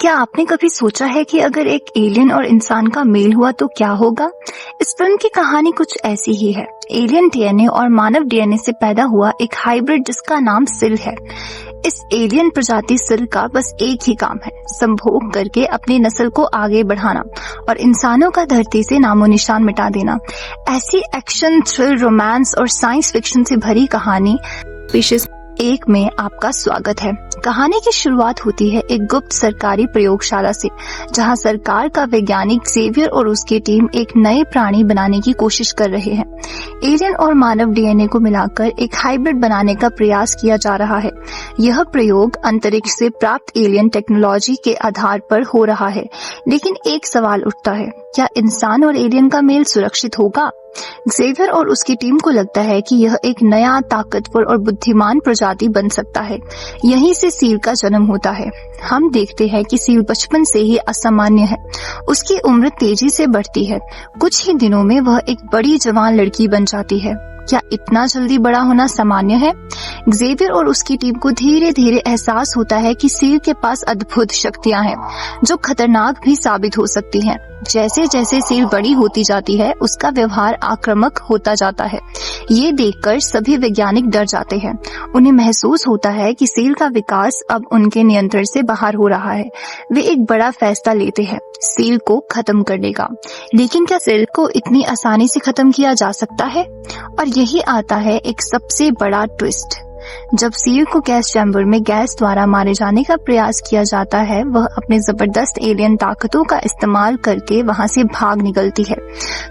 क्या आपने कभी सोचा है कि अगर एक एलियन और इंसान का मेल हुआ तो क्या होगा? इस फिल्म की कहानी कुछ ऐसी ही है। एलियन डीएनए और मानव डीएनए से पैदा हुआ एक हाइब्रिड जिसका नाम सिल है। इस एलियन प्रजाति सिल का बस एक ही काम है, संभोग करके अपनी नस्ल को आगे बढ़ाना और इंसानों का धरती से नामो निशान मिटा देना। ऐसी एक्शन, थ्रिल, रोमांस और साइंस फिक्शन से भरी कहानी स्पीशीज एक में आपका स्वागत है। कहानी की शुरुआत होती है एक गुप्त सरकारी प्रयोगशाला से, जहां सरकार का वैज्ञानिक जेवियर और उसकी टीम एक नए प्राणी बनाने की कोशिश कर रहे हैं। एलियन और मानव डीएनए को मिलाकर एक हाइब्रिड बनाने का प्रयास किया जा रहा है। यह प्रयोग अंतरिक्ष से प्राप्त एलियन टेक्नोलॉजी के आधार पर हो रहा है, लेकिन एक सवाल उठता है, क्या इंसान और एलियन का मेल सुरक्षित होगा? जेवियर और उसकी टीम को लगता है कि यह एक नया, ताकतवर और बुद्धिमान प्रजाति बन सकता है। यहीं से सील का जन्म होता है। हम देखते हैं कि सील बचपन से ही असामान्य है। उसकी उम्र तेजी से बढ़ती है। कुछ ही दिनों में वह एक बड़ी जवान लड़की बन जाती है। क्या इतना जल्दी बड़ा होना सामान्य है? जेवियर और उसकी टीम को धीरे धीरे एहसास होता है कि सील के पास अद्भुत शक्तियां हैं, जो खतरनाक भी साबित हो सकती हैं। जैसे जैसे सील बड़ी होती जाती है, उसका व्यवहार आक्रामक होता जाता है। ये देखकर सभी वैज्ञानिक डर जाते हैं। उन्हें महसूस होता है कि सील का विकास अब उनके नियंत्रण से बाहर हो रहा है। वे एक बड़ा फैसला लेते हैं, सील को खत्म करने का। लेकिन क्या सील को इतनी आसानी से खत्म किया जा सकता है? और यही आता है एक सबसे बड़ा ट्विस्ट। जब सील को गैस चैम्बर में गैस द्वारा मारे जाने का प्रयास किया जाता है, वह अपने जबरदस्त एलियन ताकतों का इस्तेमाल करके वहां से भाग निकलती है।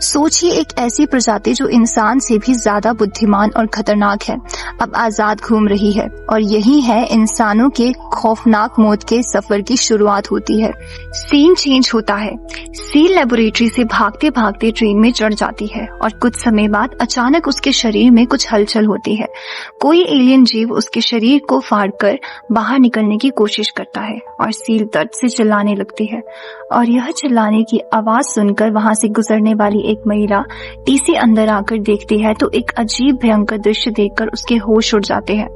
सोचिए, एक ऐसी प्रजाति जो इंसान से भी ज्यादा बुद्धिमान और खतरनाक है, अब आजाद घूम रही है। और यही है इंसानों के खौफनाक मौत के सफर की शुरुआत होती है। सीन चेंज होता है। सील लेबोरेटरी से भागते भागते ट्रेन में चढ़ जाती है और कुछ समय बाद अचानक उसके शरीर में कुछ हलचल होती है। कोई एलियन जीव उसके शरीर को फाड़कर बाहर निकलने की कोशिश करता है और सील दर्द से चिल्लाने लगती है। और यह चिल्लाने की आवाज सुनकर वहां से गुजरने वाली एक महिला टीसी अंदर आकर देखती है तो एक अजीब भयंकर दृश्य देखकर उसके होश उड़ जाते हैं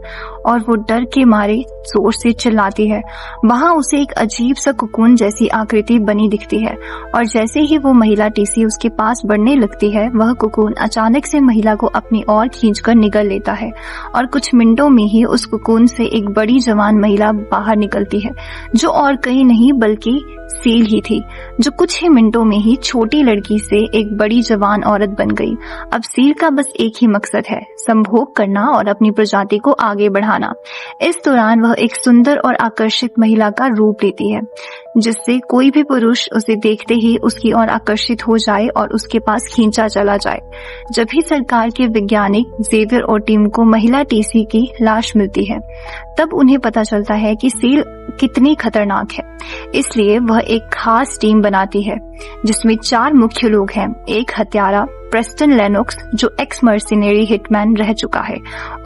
और वो डर के मारे जोर से चिल्लाती है। वहां उसे एक अजीब सा कुकून जैसी आकृति बनी दिखती है और जैसे ही वो महिला टीसी उसके पास बढ़ने लगती है, वह कुकून अचानक से महिला को अपनी ओर खींचकर निगल लेता है और कुछ मिनटों में ही उस कुकून से एक बड़ी जवान महिला बाहर निकलती है, जो और कहीं नहीं बल्कि सील ही थी, जो कुछ ही मिनटों में ही छोटी लड़की से एक बड़ी जवान औरत बन गई। अब सील का बस एक ही मकसद है, संभोग करना और अपनी प्रजाति को आगे बढ़ाना। इस दौरान वह एक सुंदर और आकर्षित महिला का रूप लेती है, जिससे कोई भी पुरुष उसे देखते ही उसकी ओर आकर्षित हो जाए और उसके पास खींचा चला जाए। जब ही सरकार के वैज्ञानिक जेवियर और टीम को महिला टीसी की लाश मिलती है, तब उन्हें पता चलता है कि सील कितनी खतरनाक है। इसलिए वह एक खास टीम बनाती है, जिसमें 4 मुख्य लोग हैं। एक हत्यारा प्रेस्टन लेनोक्स, जो एक्स मर्सिनरी हिटमैन रह चुका है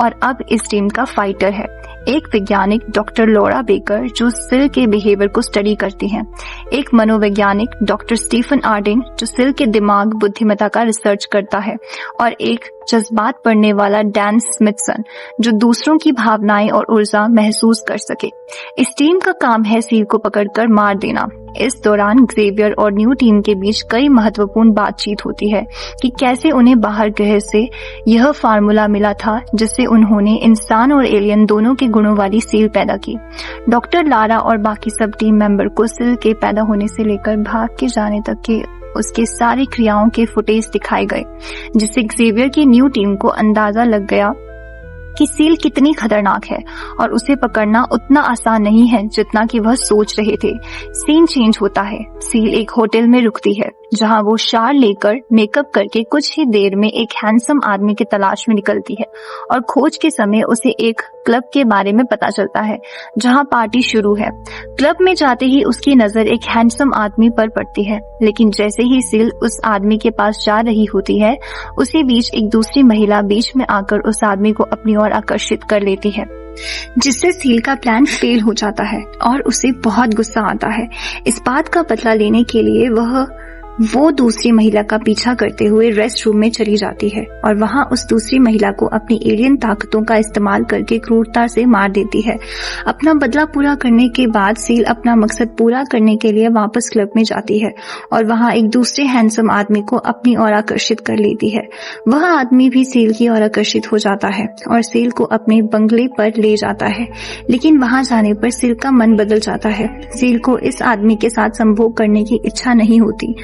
और अब इस टीम का फाइटर है। एक वैज्ञानिक डॉक्टर लॉरा बेकर, जो सिल के बिहेवियर को स्टडी करती हैं। एक मनोवैज्ञानिक डॉक्टर स्टीफन आर्डिन, जो सिल के दिमाग बुद्धिमत्ता का रिसर्च करता है। और एक जज्बात पढ़ने वाला डैन स्मिथसन, जो दूसरों की भावनाएं और ऊर्जा महसूस कर सके। इस टीम का काम है सील को पकड़कर मार देना। इस दौरान जेवियर और न्यू टीम के बीच कई महत्वपूर्ण बातचीत होती है कि कैसे उन्हें बाहर ग्रह से यह फार्मूला मिला था, जिससे उन्होंने इंसान और एलियन दोनों के गुणों वाली सील पैदा की। डॉक्टर लारा और बाकी सब टीम मेंबर को सील के पैदा होने से लेकर भाग के जाने तक के उसके सारी क्रियाओं के फुटेज दिखाए गए, जिससे जेवियर की न्यू टीम को अंदाजा लग गया कि सील कितनी खतरनाक है और उसे पकड़ना उतना आसान नहीं है जितना कि वह सोच रहे थे। सीन चेंज होता है। सील एक होटल में रुकती है, जहां वो शार लेकर मेकअप करके कुछ ही देर में एक हैंडसम आदमी की तलाश में निकलती है। और खोज के समय उसे एक क्लब के बारे में पता चलता है, जहां पार्टी शुरू है। क्लब में जाते ही उसकी नजर एक हैंडसम आदमी पर पड़ती है, लेकिन जैसे ही सील उस आदमी के पास जा रही होती है, उसी बीच एक दूसरी महिला बीच में आकर उस आदमी को अपनी ओर आकर्षित कर लेती है, जिससे सील का प्लान फेल हो जाता है और उसे बहुत गुस्सा आता है। इस बात का बदला लेने के लिए वह वो दूसरी महिला का पीछा करते हुए रेस्ट रूम में चली जाती है और वहां उस दूसरी महिला को अपनी एलियन ताकतों का इस्तेमाल करके क्रूरता से मार देती है। अपना बदला पूरा करने के बाद सील अपना मकसद पूरा करने के लिए वापस क्लब में जाती है और वहां एक दूसरे हैंडसम आदमी को अपनी ओर आकर्षित कर लेती है। वह आदमी भी सील की ओर आकर्षित हो जाता है और सील को अपने बंगले पर ले जाता है, लेकिन वहां जाने पर सील का मन बदल जाता है। सील को इस आदमी के साथ संभोग करने की इच्छा नहीं होती।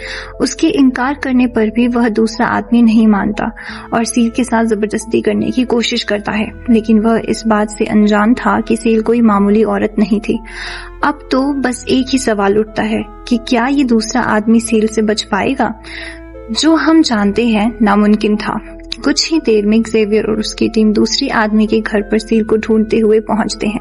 उसके इनकार करने पर भी वह दूसरा आदमी नहीं मानता और सील के साथ जबरदस्ती करने की कोशिश करता है, लेकिन वह इस बात से अनजान था कि सील कोई मामूली औरत नहीं थी। अब तो बस एक ही सवाल उठता है कि क्या ये दूसरा आदमी सील से बच पाएगा, जो हम जानते हैं नामुमकिन था। कुछ ही देर में ज़ेवियर और उसकी टीम दूसरी आदमी के घर पर सील को ढूंढते हुए पहुंचते हैं।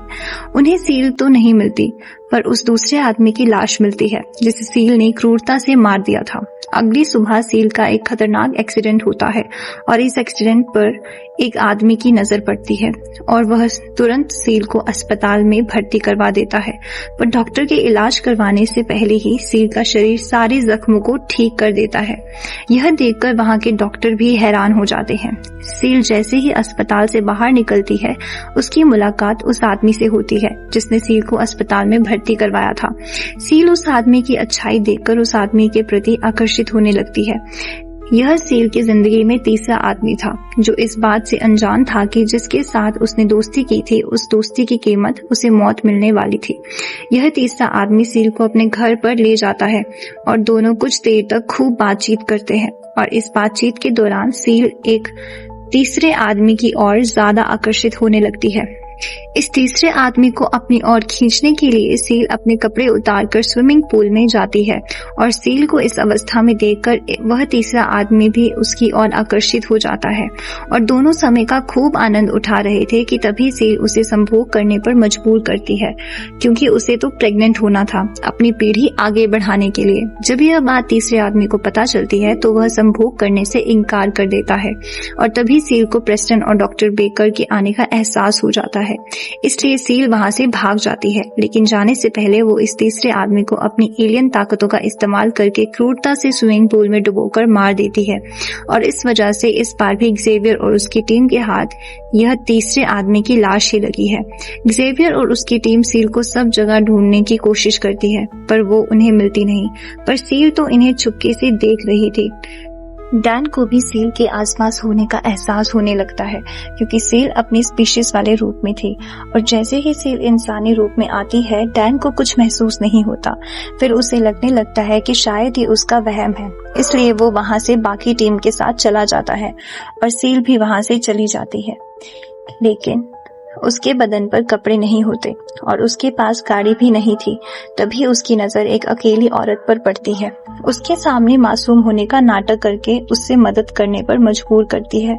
उन्हें सील तो नहीं मिलती, पर उस दूसरे आदमी की लाश मिलती है जिसे सील ने क्रूरता से मार दिया था। अगली सुबह सील का एक खतरनाक एक्सीडेंट होता है और इस एक्सीडेंट पर एक आदमी की नजर पड़ती है और वह तुरंत सील को अस्पताल में भर्ती करवा देता है, पर डॉक्टर के इलाज करवाने से पहले ही सील का शरीर सारे जख्मों को ठीक कर देता है। यह देखकर वहां के डॉक्टर भी हैरान हो जाते हैं। सील जैसे ही अस्पताल से बाहर निकलती है, उसकी मुलाकात उस आदमी से होती है जिसने सील को अस्पताल में भर्ती करवाया था। सील उस आदमी की अच्छाई देखकर उस आदमी के प्रति आकर्षित होने लगती है। यह सील की जिंदगी में तीसरा आदमी था जो इस बात से अनजान था कि जिसके साथ उसने दोस्ती की थी, उस दोस्ती की कीमत उसे मौत मिलने वाली थी। यह तीसरा आदमी सील को अपने घर पर ले जाता है और दोनों कुछ देर तक खूब बातचीत करते हैं और इस बातचीत के दौरान सील एक तीसरे आदमी की ओर ज्यादा आकर्षित होने लगती है। इस तीसरे आदमी को अपनी ओर खींचने के लिए सील अपने कपड़े उतारकर स्विमिंग पूल में जाती है और सील को इस अवस्था में देखकर वह तीसरा आदमी भी उसकी ओर आकर्षित हो जाता है और दोनों समय का खूब आनंद उठा रहे थे कि तभी सील उसे संभोग करने पर मजबूर करती है, क्योंकि उसे तो प्रेग्नेंट होना था अपनी पीढ़ी आगे बढ़ाने के लिए। जब यह बात तीसरे आदमी को पता चलती है तो वह संभोग करने से इनकार कर देता है और तभी सील को प्रेस्टन और डॉक्टर बेकर के आने का एहसास हो जाता है। इसलिए सील वहां से भाग जाती है, लेकिन जाने से पहले वो इस तीसरे आदमी को अपनी एलियन ताकतों का इस्तेमाल करके क्रूरता से स्विमिंग पूल में डुबोकर मार देती है और इस वजह से इस बार भी ज़ेवियर और उसकी टीम के हाथ यह तीसरे आदमी की लाश ही लगी है। ज़ेवियर और उसकी टीम सील को सब जगह ढूंढने की कोशिश करती है, पर वो उन्हें मिलती नहीं, पर सील तो इन्हें चुपके से देख रही थी। डैन को भी सील के आसपास होने का एहसास होने लगता है, क्योंकि सील अपनी स्पीशीज वाले रूप में थी और जैसे ही सील इंसानी रूप में आती है, डैन को कुछ महसूस नहीं होता। फिर उसे लगने लगता है कि शायद ये उसका वहम है, इसलिए वो वहां से बाकी टीम के साथ चला जाता है और सील भी वहां से चली जाती है। लेकिन उसके बदन पर कपड़े नहीं होते और उसके पास गाड़ी भी नहीं थी। तभी उसकी नजर एक अकेली औरत पर पड़ती है। उसके सामने मासूम होने का नाटक करके उससे मदद करने पर मजबूर करती है।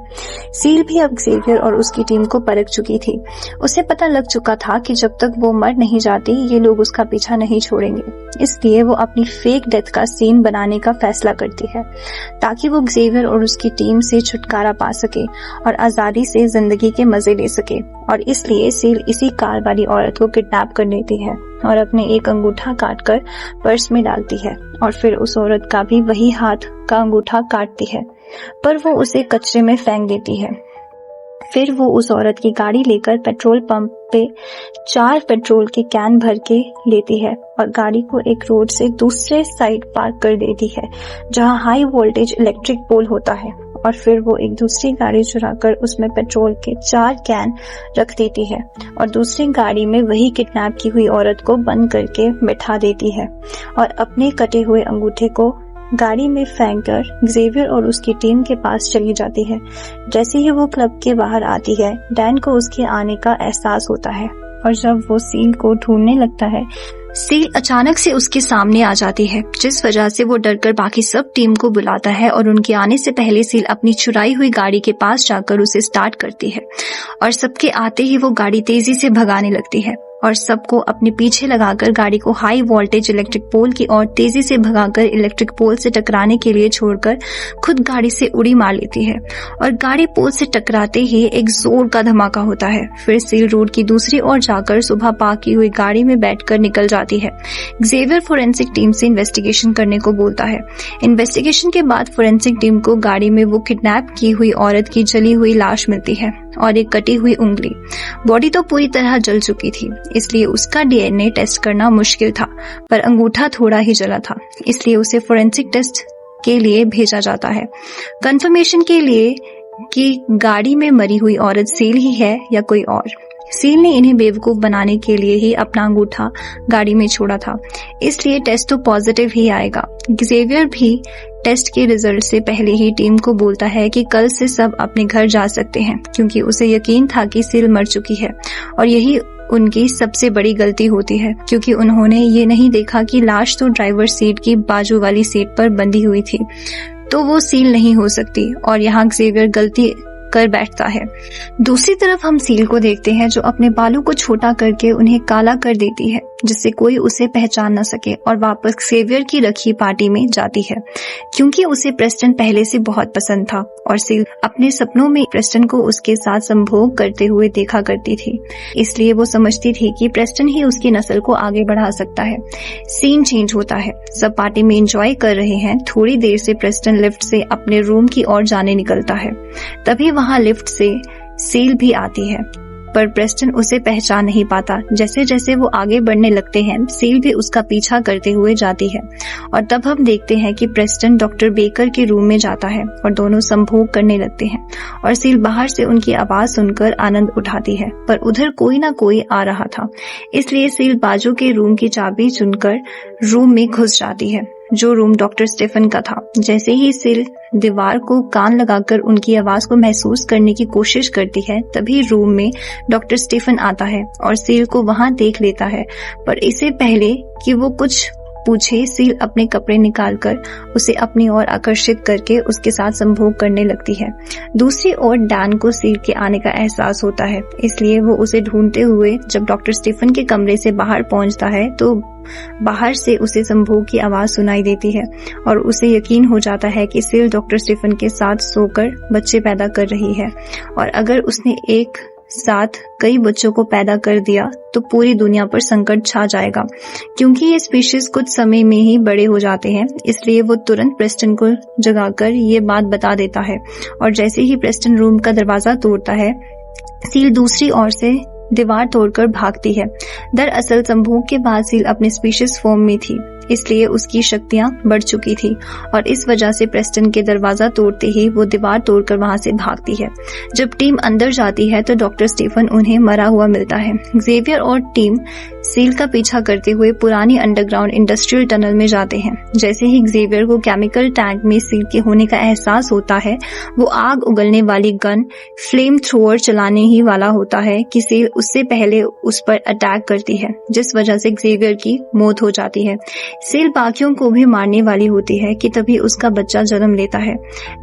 सील भी अब ज़ेवियर और उसकी टीम को परख चुकी थी। उसे पता लग चुका था कि जब तक वो मर नहीं जाती, ये लोग उसका पीछा नहीं छोड़ेंगे। इसलिए वो अपनी फेक डेथ का सीन बनाने का फैसला करती है ताकि वो ज़ेवियर और उसकी टीम से छुटकारा पा सके और आजादी से जिंदगी के मजे ले सके। और इसलिए सील इसी कार वाली औरत को किडनैप कर लेती है और अपने एक अंगूठा काटकर पर्स में डालती है और फिर उस औरत का भी वही हाथ का अंगूठा काटती है, पर वो उसे कचरे में फेंक देती है। फिर वो उस औरत की गाड़ी लेकर पेट्रोल पंप पे 4 पेट्रोल के कैन भर के लेती है और गाड़ी को एक रोड से दूसरे साइड पार्क कर देती है जहां हाई वोल्टेज इलेक्ट्रिक पोल होता है और फिर वो एक दूसरी गाड़ी चुराकर उसमें पेट्रोल के 4 कैन रख देती है और दूसरी गाड़ी में वही किडनैप की हुई औरत को बंद करके बैठा देती है और अपने कटे हुए अंगूठे को गाड़ी में फेंककर ज़ेवियर और उसकी टीम के पास चली जाती है। जैसे ही वो क्लब के बाहर आती है, डैन को उसके आने का एहसास होता है और जब वो सील को ढूंढने लगता है, सील अचानक से उसके सामने आ जाती है, जिस वजह से वो डरकर बाकी सब टीम को बुलाता है और उनके आने से पहले सील अपनी चुराई हुई गाड़ी के पास जाकर उसे स्टार्ट करती है और सबके आते ही वो गाड़ी तेजी से भगाने लगती है और सबको अपने पीछे लगाकर गाड़ी को हाई वोल्टेज इलेक्ट्रिक पोल की ओर तेजी से भगाकर इलेक्ट्रिक पोल से टकराने के लिए छोड़कर खुद गाड़ी से उड़ी मार लेती है और गाड़ी पोल से टकराते ही एक जोर का धमाका होता है। फिर सील रोड की दूसरी ओर जाकर सुबह पार्क की हुई गाड़ी में बैठकर निकल जाती है। जेवियर फोरेंसिक टीम से इन्वेस्टिगेशन करने को बोलता है। इन्वेस्टिगेशन के बाद फोरेंसिक टीम को गाड़ी में वो किडनैप की हुई औरत की जली हुई लाश मिलती है और एक कटी हुई उंगली। बॉडी तो पूरी तरह जल चुकी थी, इसलिए उसका डीएनए टेस्ट करना मुश्किल था, पर अंगूठा थोड़ा ही जला था, इसलिए उसे फोरेंसिक टेस्ट के लिए भेजा जाता है कंफर्मेशन के लिए कि गाड़ी में मरी हुई औरत सील ही है या कोई और। सील ने इन्हें बेवकूफ बनाने के लिए ही अपना अंगूठा गाड़ी में छोड़ा था, इसलिए टेस्ट तो पॉजिटिव ही आएगा। जेवियर भी टेस्ट के रिजल्ट से पहले ही टीम को बोलता है कि कल से सब अपने घर जा सकते हैं, क्योंकि उसे यकीन था कि सील मर चुकी है और यही उनकी सबसे बड़ी गलती होती है, क्योंकि उन्होंने ये नहीं देखा कि लाश तो ड्राइवर सीट की बाजू वाली सीट पर बंधी हुई थी, तो वो सील नहीं हो सकती और यहाँ जेवियर गलती कर बैठता है। दूसरी तरफ हम सील को देखते हैं जो अपने बालों को छोटा करके उन्हें काला कर देती है, जिससे कोई उसे पहचान न सके और वापस जेवियर की रखी पार्टी में जाती है, क्योंकि उसे प्रेस्टन पहले से बहुत पसंद था और सील अपने सपनों में प्रेस्टन को उसके साथ संभोग करते हुए देखा करती थी, इसलिए वो समझती थी कि प्रेस्टन ही उसकी नस्ल को आगे बढ़ा सकता है। सीन चेंज होता है, सब पार्टी में एंजॉय कर रहे हैं। थोड़ी देर से प्रेस्टन लिफ्ट से अपने रूम की ओर जाने निकलता है, तभी वहां लिफ्ट से सील भी आती है, पर प्रेस्टन उसे पहचान नहीं पाता। जैसे जैसे वो आगे बढ़ने लगते हैं, सील भी उसका पीछा करते हुए जाती है और तब हम देखते हैं कि प्रेस्टन डॉक्टर बेकर के रूम में जाता है और दोनों संभोग करने लगते हैं और सील बाहर से उनकी आवाज सुनकर आनंद उठाती है, पर उधर कोई ना कोई आ रहा था, इसलिए सील बाजू के रूम की चाबी चुनकर रूम में घुस जाती है, जो रूम डॉक्टर स्टीफन का था। जैसे ही सील दीवार को कान लगाकर उनकी आवाज को महसूस करने की कोशिश करती है, तभी रूम में डॉक्टर स्टीफन आता है और सील को वहां देख लेता है, पर इससे पहले कि वो कुछ पूछे, सील अपने कपड़े निकालकर उसे अपनी ओर आकर्षित करके उसके साथ संभोग करने लगती है। दूसरी ओर डैन को सील के आने का एहसास होता है, इसलिए वो उसे ढूंढते हुए जब डॉक्टर स्टीफन के कमरे से बाहर पहुंचता है तो बाहर से उसे संभोग की आवाज सुनाई देती है और उसे यकीन हो जाता है कि सील डॉक्टर स्टीफन के साथ सोकर बच्चे पैदा कर रही है और अगर उसने एक साथ कई बच्चों को पैदा कर दिया तो पूरी दुनिया पर संकट छा जाएगा, क्योंकि ये स्पीशीज कुछ समय में ही बड़े हो जाते हैं। इसलिए वो तुरंत प्रेस्टन को जगाकर ये बात बता देता है और जैसे ही प्रेस्टन रूम का दरवाजा तोड़ता है, सील दूसरी ओर से दीवार तोड़कर भागती है। दरअसल संभोग के बाद सील अपने स्पीशीज फॉर्म में थी, इसलिए उसकी शक्तियां बढ़ चुकी थी और इस वजह से प्रेस्टन के दरवाजा तोड़ते ही वो दीवार तोड़कर वहां से भागती है। जब टीम अंदर जाती है तो डॉक्टर स्टीफन उन्हें मरा हुआ मिलता है। जेवियर और टीम सील का पीछा करते हुए पुरानी अंडरग्राउंड इंडस्ट्रियल टनल में जाते हैं। जैसे ही जेवियर को केमिकल टैंक में सील के होने का एहसास होता है, वो आग उगलने वाली गन फ्लेम थ्रोअर चलाने ही वाला होता है कि सील उससे पहले उस पर अटैक करती है, जिस वजह से जेवियर की मौत हो जाती है। सील बाकियों को भी मारने वाली होती है कि तभी उसका बच्चा जन्म लेता है।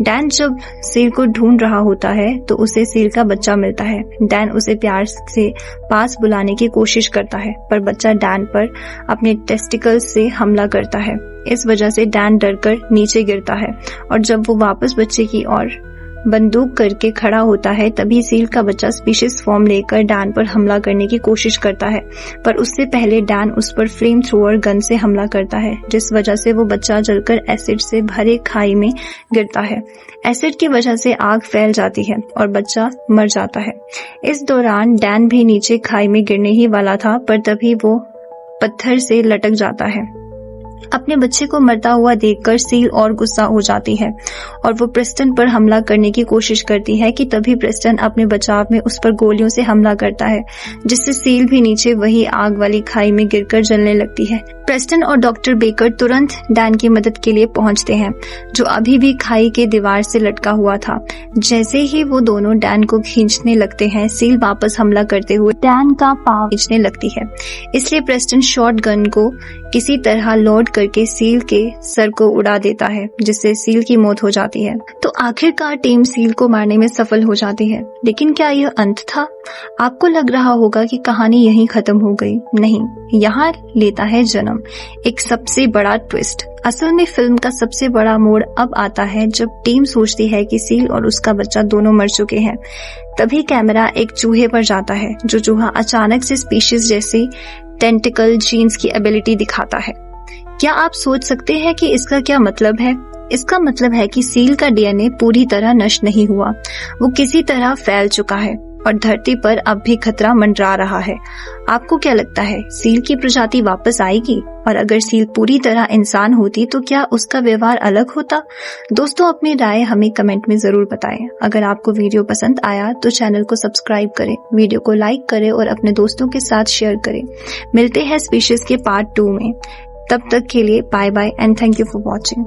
डैन जब सील को ढूंढ रहा होता है तो उसे सील का बच्चा मिलता है। डैन उसे प्यार से पास बुलाने की कोशिश करता है, पर बच्चा डैन पर अपने टेस्टिकल्स से हमला करता है। इस वजह से डैन डरकर नीचे गिरता है और जब वो वापस बच्चे की ओर बंदूक करके खड़ा होता है, तभी सील का बच्चा स्पीशीज फॉर्म लेकर डैन पर हमला करने की कोशिश करता है, पर उससे पहले डैन उस पर फ्लेम थ्रोअर गन से हमला करता है, जिस वजह से वो बच्चा जलकर एसिड से भरे खाई में गिरता है। एसिड की वजह से आग फैल जाती है और बच्चा मर जाता है। इस दौरान डैन भी नीचे खाई में गिरने ही वाला था, पर तभी वो पत्थर से लटक जाता है। अपने बच्चे को मरता हुआ देखकर सील और गुस्सा हो जाती है और वो प्रेस्टन पर हमला करने की कोशिश करती है कि तभी प्रेस्टन अपने बचाव में उस पर गोलियों से हमला करता है, जिससे सील भी नीचे वही आग वाली खाई में गिरकर जलने लगती है। प्रेस्टन और डॉक्टर बेकर तुरंत डैन की मदद के लिए पहुंचते हैं, जो अभी भी खाई के दीवार से लटका हुआ था। जैसे ही वो दोनों डैन को खींचने लगते हैं, सील वापस हमला करते हुए डैन का पांव खींचने लगती है। इसलिए प्रेस्टन शॉटगन को किसी तरह लॉर्ड करके सील के सर को उड़ा देता है, जिससे सील की मौत हो जाती है। तो आखिरकार टीम सील को मारने में सफल हो जाती है। लेकिन क्या यह अंत था? आपको लग रहा होगा कि कहानी यहीं खत्म हो गई। नहीं, यहाँ लेता है जन्म एक सबसे बड़ा ट्विस्ट। असल में फिल्म का सबसे बड़ा मोड़ अब आता है जब टीम सोचती है कि सील और उसका बच्चा दोनों मर चुके हैं। तभी कैमरा एक चूहे पर जाता है, जो चूहा अचानक से स्पीशीज जैसे टेंटिकल जीन्स की एबिलिटी दिखाता है। क्या आप सोच सकते हैं कि इसका क्या मतलब है? इसका मतलब है कि सील का डीएनए पूरी तरह नष्ट नहीं हुआ, वो किसी तरह फैल चुका है और धरती पर अब भी खतरा मंडरा रहा है। आपको क्या लगता है, सील की प्रजाति वापस आएगी? और अगर सील पूरी तरह इंसान होती तो क्या उसका व्यवहार अलग होता? दोस्तों, अपनी राय हमें कमेंट में जरूर बताएं। अगर आपको वीडियो पसंद आया तो चैनल को सब्सक्राइब करें, वीडियो को लाइक करें और अपने दोस्तों के साथ शेयर करें। मिलते हैं स्पीशीज के पार्ट 2 में। तब तक के लिए bye bye and thank you for watching.